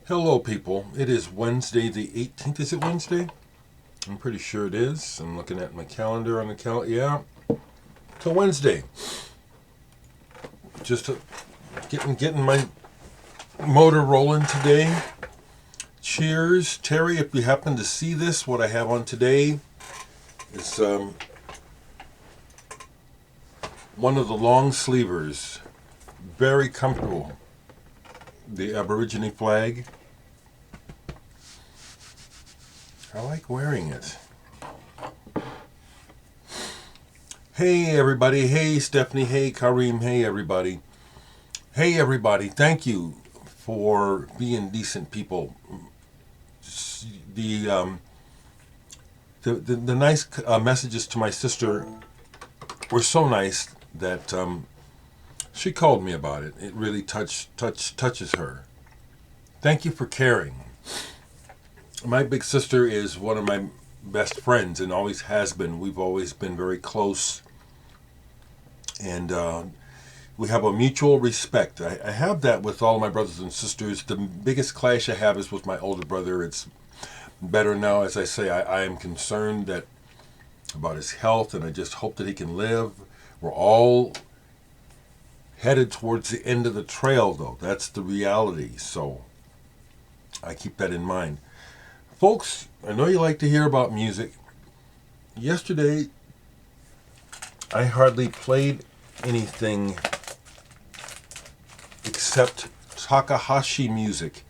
Hello, people. It is Wednesday the 18th. Is it Wednesday? I'm pretty sure it is. I'm looking at my calendar on the calendar. Yeah, till Wednesday. Just getting my motor rolling today. Cheers, Terry. If you happen to see this, what I have on today is one of the long sleevers. Very comfortable. The Aborigine flag. I like wearing it. Hey everybody, hey Stephanie, hey Kareem, hey everybody. Hey everybody, thank you for being decent people. The the nice messages to my sister were so nice that she called me about it. It really touches her. Thank you for caring. My big sister is one of my best friends and always has been. We've always been very close, and we have a mutual respect. I have that with all my brothers and sisters. The biggest clash I have is with my older brother. It's better now. As I say, I am concerned that about his health, and I just hope that he can live. We're all headed towards the end of the trail, though. That's the reality, so I keep that in mind. Folks, I know you like to hear about music. Yesterday, I hardly played anything except Takahashi music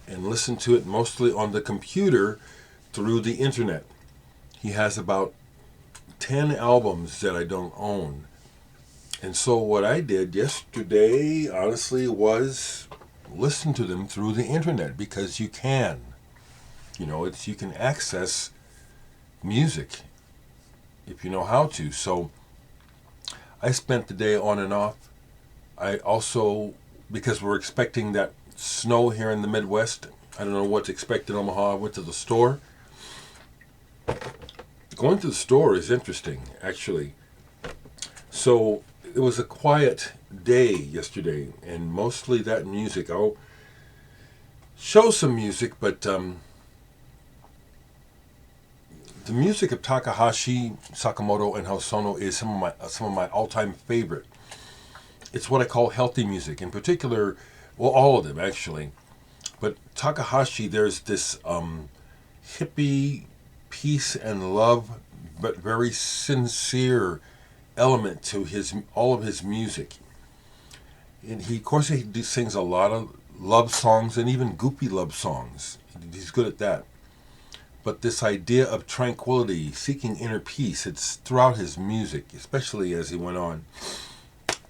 and listened to it mostly on the computer through the internet. He has about 10 albums that I don't own. And so what I did yesterday, honestly, was listen to them through the internet because you can. You know, you can access music if you know how to. So I spent the day on and off. I also, because we're expecting that snow here in the Midwest, I don't know what to expect in Omaha. I went to the store. Going to the store is interesting, actually. So it was a quiet day yesterday, and mostly that music. I'll show some music, but the music of Takahashi, Sakamoto, and Hosono is some of my all-time favorite. It's what I call healthy music. In particular, well, all of them actually. But Takahashi, there's this hippie, peace and love, but very sincere element to all of his music. And of course, he sings a lot of love songs and even goopy love songs. He's good at that. But this idea of tranquility, seeking inner peace, it's throughout his music, especially as he went on.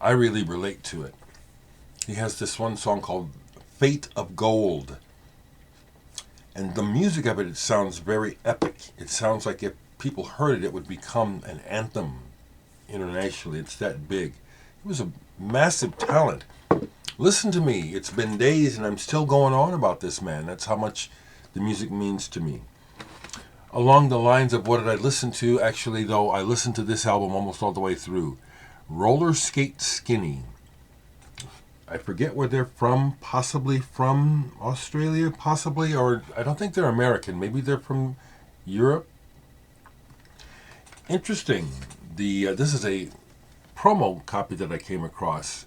I really relate to it. He has this one song called Fate of Gold. And the music of it sounds very epic. It sounds like if people heard it, it would become an anthem internationally. It's that big. He was a massive talent. Listen to me. It's been days and I'm still going on about this man. That's how much the music means to me. Along the lines of what did I listen to, actually, though, I listened to this album almost all the way through. Rollerskate Skinny. I forget where they're from, possibly from Australia, possibly, or I don't think they're American. Maybe they're from Europe. Interesting. This is a promo copy that I came across.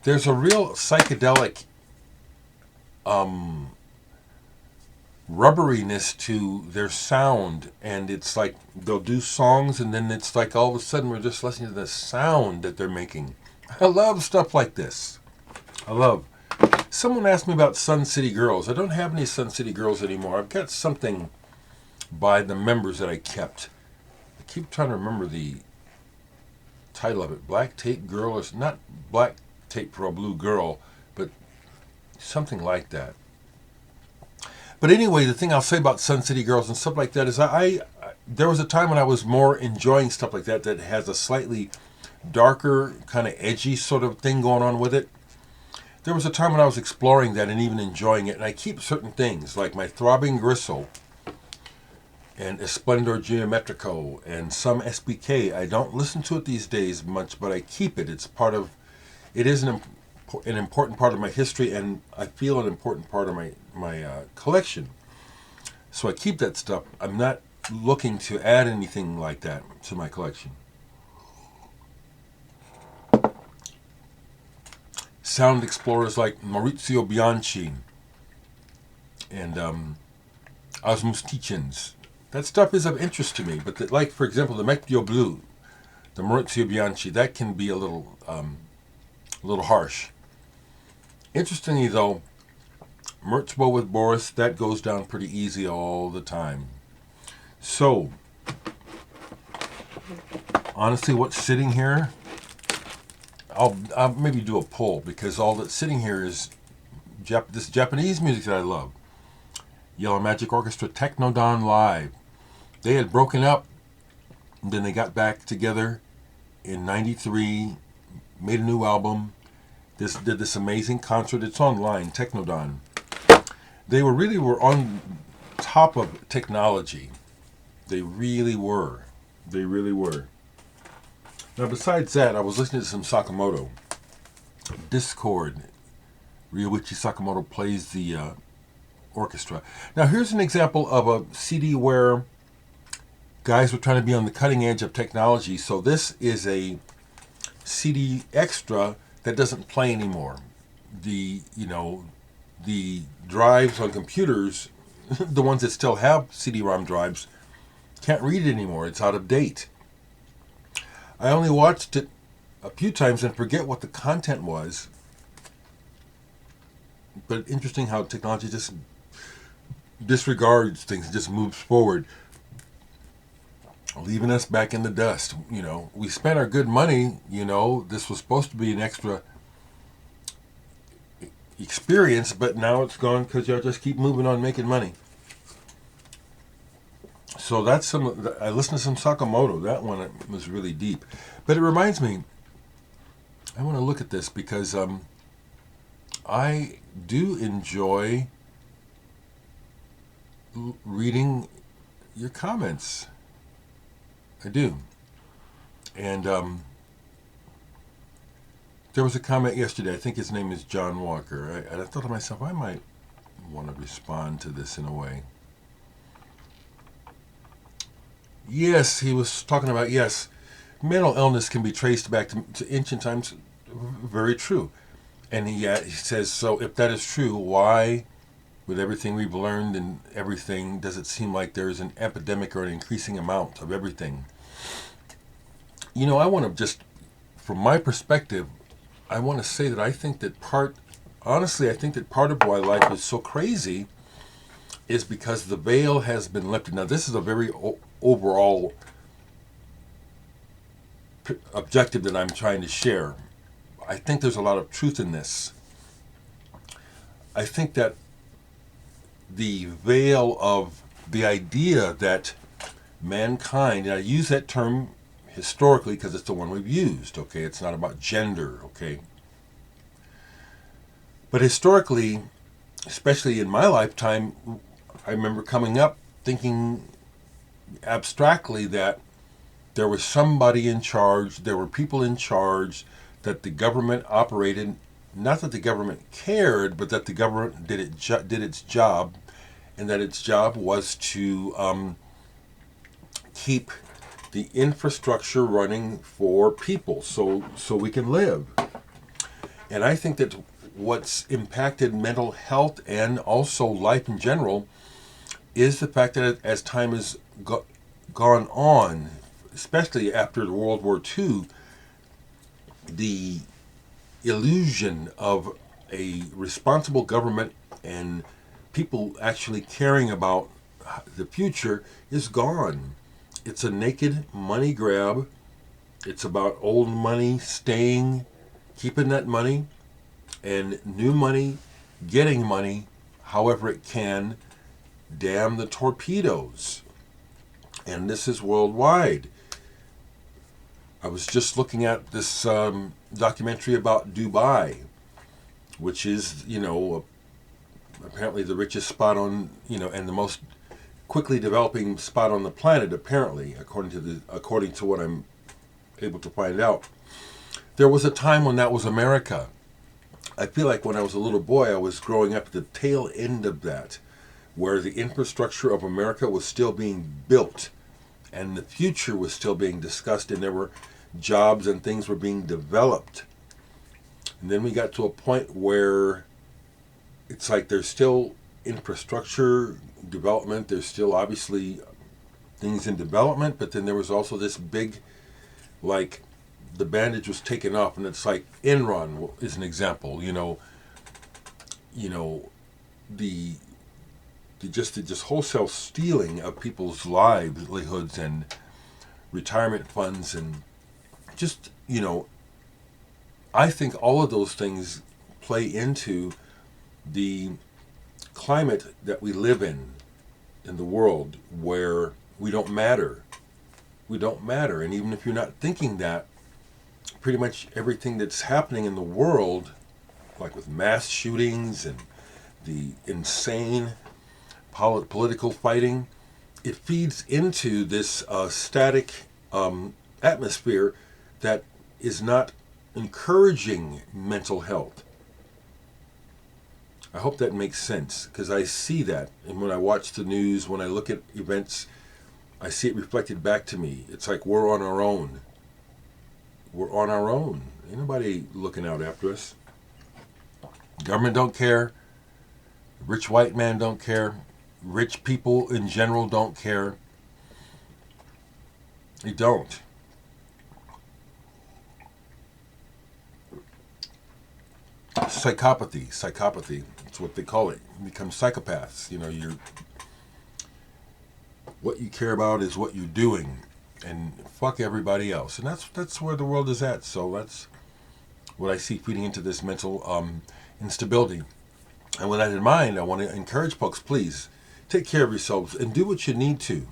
There's a real psychedelic rubberiness to their sound, and it's like they'll do songs and then it's like all of a sudden we're just listening to the sound that they're making. I love stuff like this. Someone asked me about Sun City Girls. I don't have any Sun City Girls anymore. I've got something by the members that I kept. I keep trying to remember the title of it. Black Tape Girl, or not Black Tape for a Blue Girl, but something like that. But anyway, the thing I'll say about Sun City Girls and stuff like that is there was a time when I was more enjoying stuff like that has a slightly darker, kind of edgy sort of thing going on with it. There was a time when I was exploring that and even enjoying it, and I keep certain things like my Throbbing Gristle and Esplendor Geometrico and some SBK. I don't listen to it these days much, but I keep it. It is an an important part of my history, and I feel an important part of my collection. So I keep that stuff. I'm not looking to add anything like that to my collection. Sound explorers like Maurizio Bianchi and Osmus Tietjens. That stuff is of interest to me, but like, for example, the Meteor Blue, the Maurizio Bianchi, that can be a little harsh. Interestingly, though, Mertzbo with Boris, that goes down pretty easy all the time. So, honestly, what's sitting here, I'll maybe do a poll, because all that's sitting here is this Japanese music that I love. Yellow Magic Orchestra, Technodon Live. They had broken up, and then they got back together in '93, made a new album. Did this amazing concert. It's online, Technodon. They were on top of technology. They really were. They really were. Now, besides that, I was listening to some Sakamoto. Discord. Ryuichi Sakamoto plays the orchestra. Now, here's an example of a CD where guys were trying to be on the cutting edge of technology. So this is a CD extra that doesn't play anymore. The drives on computers, the ones that still have CD-ROM drives, can't read it anymore. It's out of date. I only watched it a few times and forget what the content was. But interesting how technology just disregards things, just moves forward, leaving us back in the dust. We spent our good money. This was supposed to be an extra experience, but now it's gone because y'all just keep moving on making money. So that's I listened to some Sakamoto. That one was really deep. But it reminds me, I want to look at this because I do enjoy reading your comments. I do. And there was a comment yesterday. I think his name is John Walker. And I thought to myself, I might want to respond to this in a way. Yes, he was talking about, yes, mental illness can be traced back to ancient times. Very true. And he says, so if that is true, why, with everything we've learned and everything, does it seem like there's an epidemic or an increasing amount of everything? I want to just, from my perspective, I want to say that I think that part of why life is so crazy is because the veil has been lifted. Now, this is a very overall objective that I'm trying to share. I think there's a lot of truth in this. I think that the veil of the idea that mankind, and I use that term historically because it's the one we've used, okay? It's not about gender, okay? But historically, especially in my lifetime, I remember coming up thinking abstractly that there was somebody in charge, there were people in charge, that the government operated, not that the government cared, but that the government did its job, and that its job was to keep the infrastructure running for people so we can live. And I think that what's impacted mental health and also life in general is the fact that as time has gone on, especially after World War II, the illusion of a responsible government and people actually caring about the future is gone. It's a naked money grab. It's about old money staying, keeping that money, and new money getting money however it can. Damn the torpedoes. And this is worldwide. I was just looking at this documentary about Dubai, which is, apparently the richest spot on, and the most quickly developing spot on the planet, apparently, according to what I'm able to find out. There was a time when that was America. I feel like when I was a little boy, I was growing up at the tail end of that, where the infrastructure of America was still being built and the future was still being discussed, and there were jobs and things were being developed. And then we got to a point where it's like there's still infrastructure development, there's still obviously things in development, but then there was also this big, like, the bandage was taken off, and it's like Enron is an example. The just wholesale stealing of people's livelihoods and retirement funds, and just I think all of those things play into the climate that we live in the world, where we don't matter. We don't matter, and even if you're not thinking that, pretty much everything that's happening in the world, like with mass shootings and the insane political fighting, it feeds into this static atmosphere that is not encouraging mental health. I hope that makes sense, because I see that, and when I watch the news, when I look at events, I see it reflected back to me. It's like we're on our own. We're on our own. Ain't nobody looking out after us. Government don't care. Rich white man don't care. Rich people in general don't care. They don't. Psychopathy. That's what they call it. You become psychopaths. What you care about is what you're doing, and fuck everybody else. And that's where the world is at. So that's what I see feeding into this mental instability. And with that in mind, I want to encourage folks, please take care of yourselves and do what you need to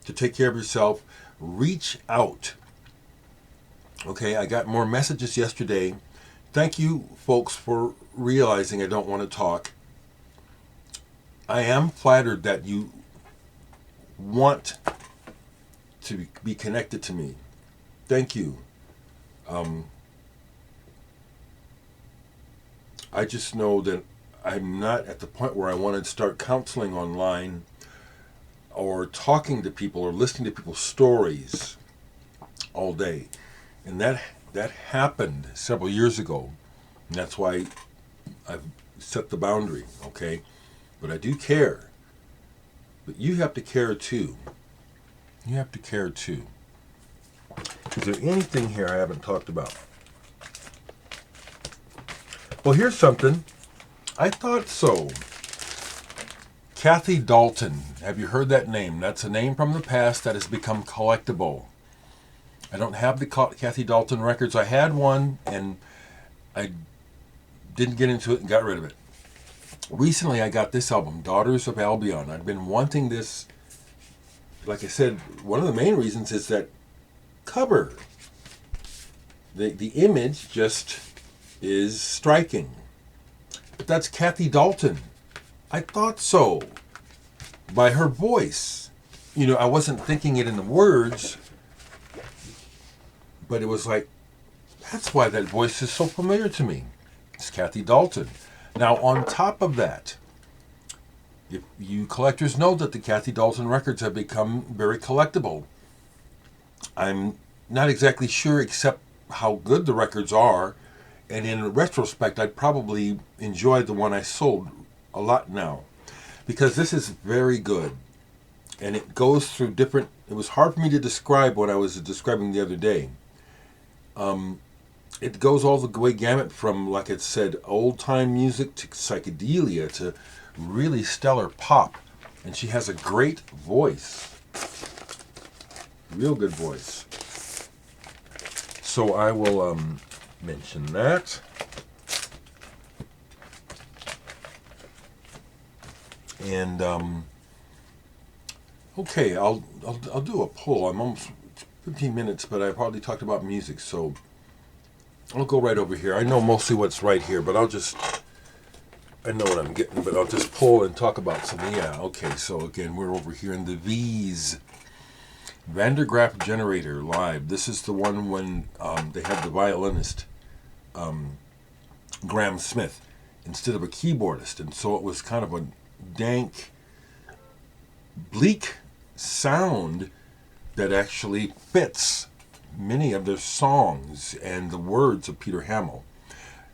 take care of yourself. Reach out. Okay, I got more messages yesterday. Thank you, folks, for realizing I don't want to talk. I am flattered that you want to be connected to me. Thank you. I just know that I'm not at the point where I want to start counseling online or talking to people or listening to people's stories all day. And that happened several years ago. And that's why I've set the boundary, okay? But I do care. But you have to care too. You have to care too. Is there anything here I haven't talked about? Well, here's something. I thought so. Kathy Dalton. Have you heard that name? That's a name from the past that has become collectible. I don't have the Kathy Dalton records. I had one, and I didn't get into it and got rid of it. Recently, I got this album, Daughters of Albion. I've been wanting this. Like I said, one of the main reasons is that cover. The image just is striking. But that's Kathy Dalton. I thought so. By her voice. I wasn't thinking it in the words, but it was like, that's why that voice is so familiar to me. It's Kathy Dalton. Now, on top of that, if you collectors know that the Kathy Dalton records have become very collectible. I'm not exactly sure except how good the records are, and in retrospect, I'd probably enjoy the one I sold a lot now, because this is very good, and it goes through different. It was hard for me to describe what I was describing the other day. It goes all the way gamut from, like it said, old-time music to psychedelia to really stellar pop. And she has a great voice. Real good voice. So I will mention that. And okay, I'll do a poll. I'm almost 15 minutes, but I've hardly talked about music, so I'll go right over here. I know mostly what's right here, but I know what I'm getting, but I'll just pull and talk about something. Yeah, okay, so again, we're over here in the V's. Van der Graaf Generator live. This is the one when they have the violinist Graham Smith instead of a keyboardist. And so it was kind of a dank, bleak sound that actually fits many of their songs and the words of Peter Hamill.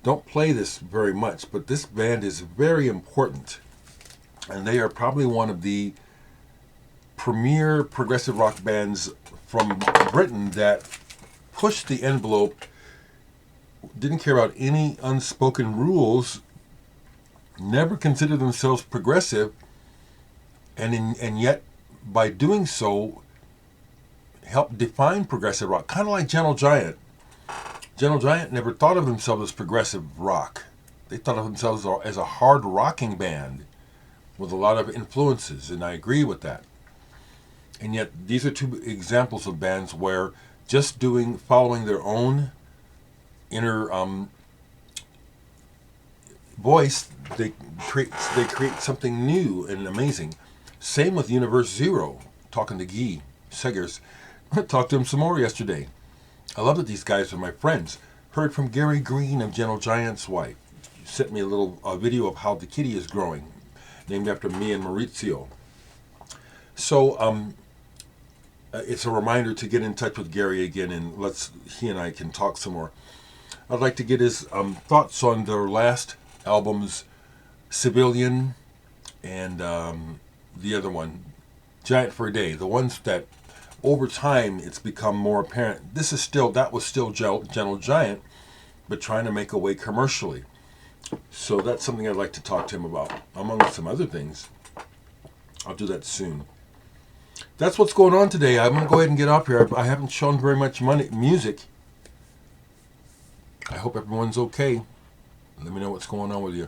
Don't play this very much, but this band is very important. And they are probably one of the premier progressive rock bands from Britain that pushed the envelope, didn't care about any unspoken rules, never considered themselves progressive, and yet by doing so helped define progressive rock. Kind of like Gentle Giant. Gentle Giant never thought of themselves as progressive rock. They thought of themselves as a hard rocking band with a lot of influences, and I agree with that. And yet these are two examples of bands where just following their own inner voice, they create something new and amazing. Same with Universe Zero. Talking to Guy Seggers, I talked to him some more yesterday. I love that these guys are my friends. Heard from Gary Green of Gentle Giant's wife. He sent me a little video of how the kitty is growing, named after me and Maurizio. So it's a reminder to get in touch with Gary again, and he and I can talk some more. I'd like to get his thoughts on their last albums, Civilian and the other one, Giant for a Day. The ones that over time it's become more apparent. That was still Gentle Giant, but trying to make a way commercially. So that's something I'd like to talk to him about, among some other things. I'll do that soon. That's what's going on today. I'm going to go ahead and get off here. I haven't shown very much music. I hope everyone's okay. Let me know what's going on with you.